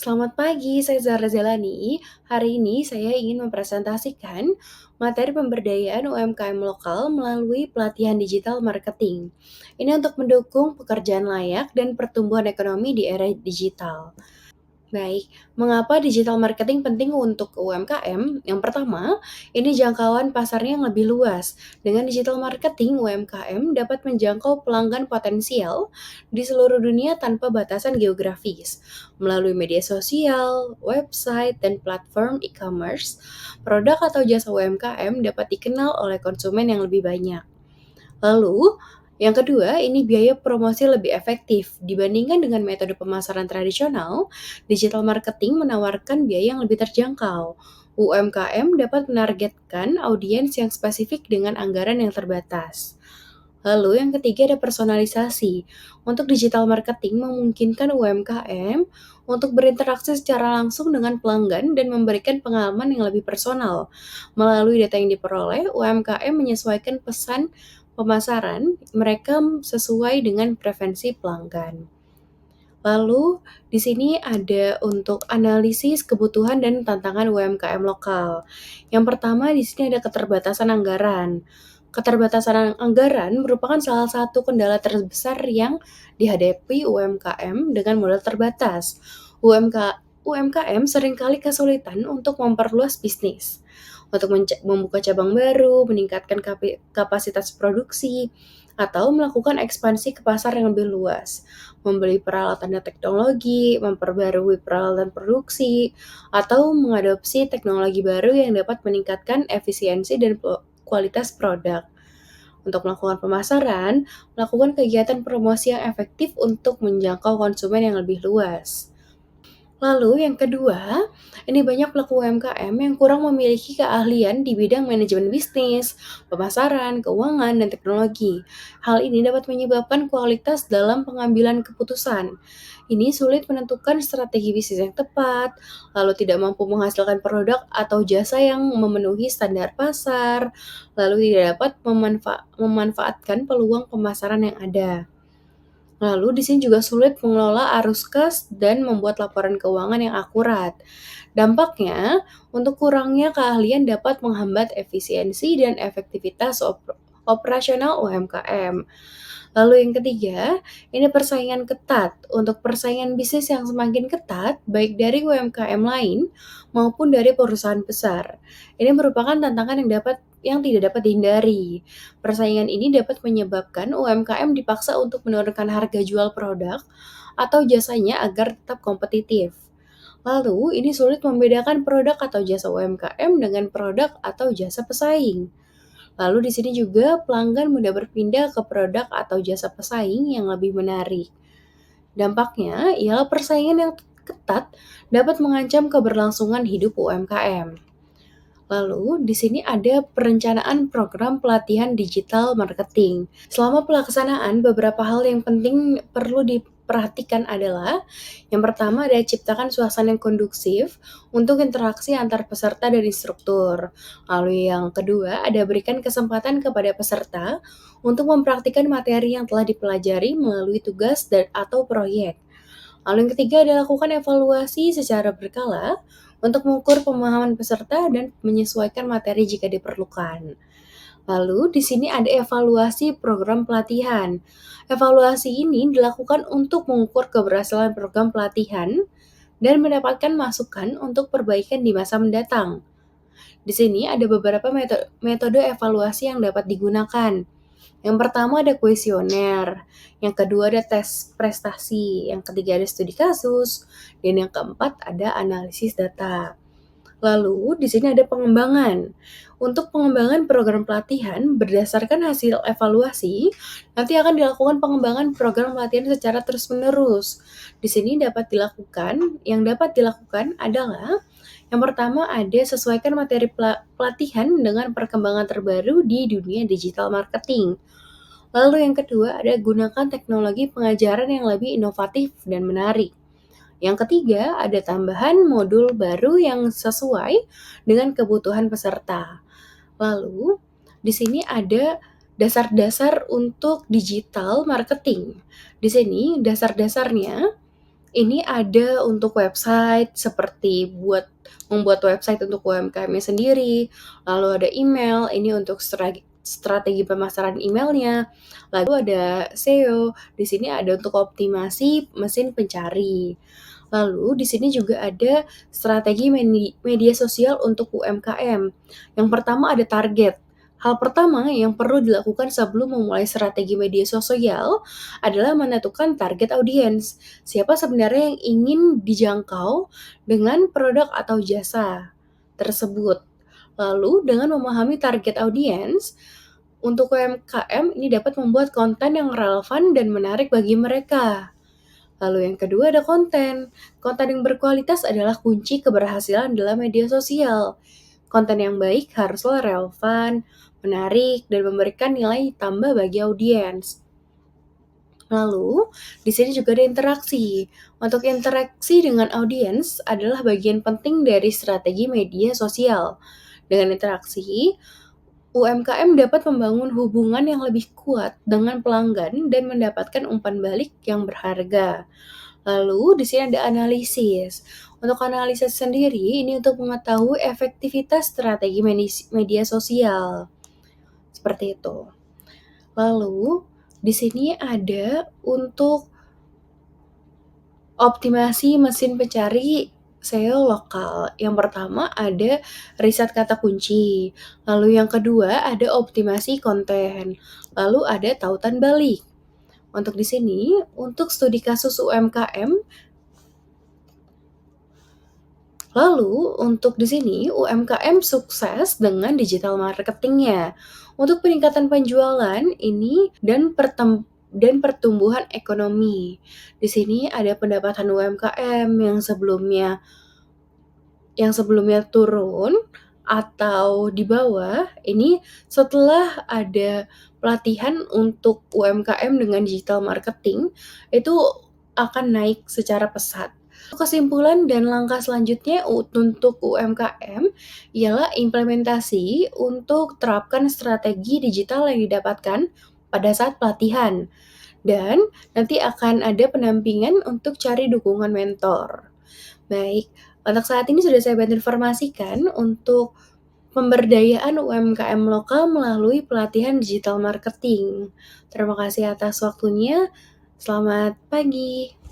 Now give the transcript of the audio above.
Selamat pagi, saya Zahra Zelani. Hari ini saya ingin mempresentasikan materi pemberdayaan UMKM lokal melalui pelatihan digital marketing. Ini untuk mendukung pekerjaan layak dan pertumbuhan ekonomi di era digital. Baik, mengapa digital marketing penting untuk UMKM? Yang pertama, ini jangkauan pasarnya yang lebih luas. Dengan digital marketing, UMKM dapat menjangkau pelanggan potensial di seluruh dunia tanpa batasan geografis. Melalui media sosial, website, dan platform e-commerce, produk atau jasa UMKM dapat dikenal oleh konsumen yang lebih banyak. Lalu, yang kedua, ini biaya promosi lebih efektif. Dibandingkan dengan metode pemasaran tradisional, digital marketing menawarkan biaya yang lebih terjangkau. UMKM dapat menargetkan audiens yang spesifik dengan anggaran yang terbatas. Lalu yang ketiga ada personalisasi. Untuk digital marketing memungkinkan UMKM untuk berinteraksi secara langsung dengan pelanggan dan memberikan pengalaman yang lebih personal. Melalui data yang diperoleh, UMKM menyesuaikan pesan pemasaran mereka sesuai dengan preferensi pelanggan. Lalu, di sini ada untuk analisis kebutuhan dan tantangan UMKM lokal. Yang pertama, di sini ada keterbatasan anggaran. Keterbatasan anggaran merupakan salah satu kendala terbesar yang dihadapi UMKM dengan modal terbatas. UMKM seringkali kesulitan untuk memperluas bisnis, untuk membuka cabang baru, meningkatkan kapasitas produksi, atau melakukan ekspansi ke pasar yang lebih luas, membeli peralatan dan teknologi, memperbarui peralatan produksi, atau mengadopsi teknologi baru yang dapat meningkatkan efisiensi dan kualitas produk. Untuk melakukan pemasaran, melakukan kegiatan promosi yang efektif untuk menjangkau konsumen yang lebih luas. Lalu yang kedua, ini banyak pelaku UMKM yang kurang memiliki keahlian di bidang manajemen bisnis, pemasaran, keuangan, dan teknologi. Hal ini dapat menyebabkan kualitas dalam pengambilan keputusan. Ini sulit menentukan strategi bisnis yang tepat, lalu tidak mampu menghasilkan produk atau jasa yang memenuhi standar pasar, lalu tidak dapat memanfaatkan peluang pemasaran yang ada. Lalu di sini juga sulit mengelola arus kas dan membuat laporan keuangan yang akurat. Dampaknya, untuk kurangnya keahlian dapat menghambat efisiensi dan efektivitas operasional UMKM. Lalu yang ketiga, ini persaingan ketat. Untuk persaingan bisnis yang semakin ketat, baik dari UMKM lain maupun dari perusahaan besar. Ini merupakan tantangan yang tidak dapat dihindari. Persaingan ini dapat menyebabkan UMKM dipaksa untuk menurunkan harga jual produk atau jasanya agar tetap kompetitif. Lalu, ini sulit membedakan produk atau jasa UMKM dengan produk atau jasa pesaing. Lalu di sini juga pelanggan mudah berpindah ke produk atau jasa pesaing yang lebih menarik. Dampaknya ialah persaingan yang ketat dapat mengancam keberlangsungan hidup UMKM. Lalu, di sini ada perencanaan program pelatihan digital marketing. Selama pelaksanaan, beberapa hal yang penting perlu diperhatikan adalah yang pertama ada ciptakan suasana yang kondusif untuk interaksi antar peserta dan instruktur. Lalu yang kedua ada berikan kesempatan kepada peserta untuk mempraktikkan materi yang telah dipelajari melalui tugas dan atau proyek. Lalu yang ketiga adalah lakukan evaluasi secara berkala untuk mengukur pemahaman peserta dan menyesuaikan materi jika diperlukan. Lalu di sini ada evaluasi program pelatihan. Evaluasi ini dilakukan untuk mengukur keberhasilan program pelatihan dan mendapatkan masukan untuk perbaikan di masa mendatang. Di sini ada beberapa metode evaluasi yang dapat digunakan. Yang pertama ada kuesioner, yang kedua ada tes prestasi, yang ketiga ada studi kasus, dan yang keempat ada analisis data. Lalu di sini ada pengembangan. Untuk pengembangan program pelatihan berdasarkan hasil evaluasi, nanti akan dilakukan pengembangan program pelatihan secara terus-menerus. Di sini yang dapat dilakukan adalah yang pertama ada sesuaikan materi pelatihan dengan perkembangan terbaru di dunia digital marketing. Lalu yang kedua ada gunakan teknologi pengajaran yang lebih inovatif dan menarik. Yang ketiga, ada tambahan modul baru yang sesuai dengan kebutuhan peserta. Lalu, di sini ada dasar-dasar untuk digital marketing. Di sini dasar-dasarnya Ini ada untuk website seperti membuat website untuk UMKM-nya sendiri, lalu ada email, ini untuk strategi pemasaran emailnya, lalu ada SEO, di sini ada untuk optimasi mesin pencari. Lalu di sini juga ada strategi media sosial untuk UMKM. Yang pertama ada target. Hal pertama yang perlu dilakukan sebelum memulai strategi media sosial adalah menentukan target audiens. Siapa sebenarnya yang ingin dijangkau dengan produk atau jasa tersebut. Lalu dengan memahami target audiens, untuk UMKM ini dapat membuat konten yang relevan dan menarik bagi mereka. Lalu yang kedua ada konten. Konten yang berkualitas adalah kunci keberhasilan dalam media sosial. Konten yang baik haruslah relevan, menarik, dan memberikan nilai tambah bagi audiens. Lalu, di sini juga ada interaksi. Untuk interaksi dengan audiens adalah bagian penting dari strategi media sosial. Dengan interaksi, UMKM dapat membangun hubungan yang lebih kuat dengan pelanggan dan mendapatkan umpan balik yang berharga. Lalu di sini ada analisis. Untuk analisis sendiri ini untuk mengetahui efektivitas strategi media sosial. Seperti itu. Lalu di sini ada untuk optimasi mesin pencari SEO lokal. Yang pertama ada riset kata kunci. Lalu yang kedua ada optimasi konten. Lalu ada tautan balik. Untuk di sini, untuk studi kasus UMKM. Lalu, untuk di sini UMKM sukses dengan digital marketingnya. Untuk peningkatan penjualan ini dan pertumbuhan ekonomi. Di sini ada pendapatan UMKM yang sebelumnya turun atau di bawah, ini setelah ada pelatihan untuk UMKM dengan digital marketing, itu akan naik secara pesat. Kesimpulan dan langkah selanjutnya untuk UMKM ialah implementasi untuk terapkan strategi digital yang didapatkan pada saat pelatihan. Dan nanti akan ada pendampingan untuk cari dukungan mentor. Baik, untuk saat ini sudah saya bantu informasikan untuk pemberdayaan UMKM lokal melalui pelatihan digital marketing. Terima kasih atas waktunya. Selamat pagi.